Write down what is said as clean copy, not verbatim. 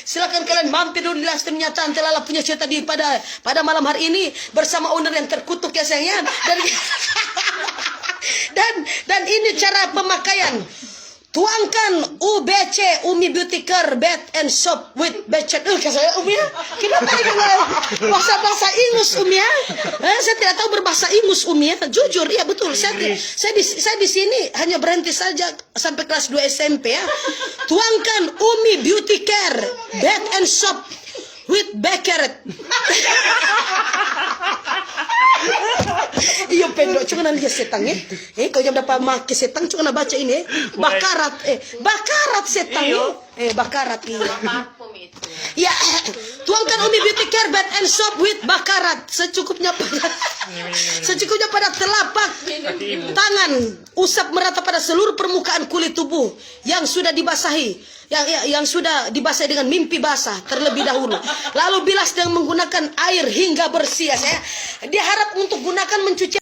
Silakan kalian mampir dulu di live stream nyataan Telala punya cerita di pada malam hari ini bersama owner yang terkutuk ya sayang. Dan ini cara pemakaian. Tuangkan UBC, Umi Beauty Care Bath and Soap with Becet. Saya Umi ya. Kenapa ini bahasa Inggris Umi ya? Saya tidak tahu berbahasa Inggris Umi ya. Jujur ya betul. Saya di sini hanya berhenti saja sampai kelas 2 SMP ya. Tuangkan Umi Beauty Care Bath and Soap with Becet. Iya pendok cuma nanti setang ya. Kau jam dapat make setang cuma baca ini bakarat bakarat setang bakarat iya. Ya, tuangkan Umi Beauty Care Bath and Soap with bakarat secukupnya pada telapak tangan, usap merata pada seluruh permukaan kulit tubuh yang sudah dibasahi, yang sudah dibasahi dengan mimpi basah terlebih dahulu. Lalu bilas dengan menggunakan air hingga bersih. Saya diharap untuk gunakan mencuci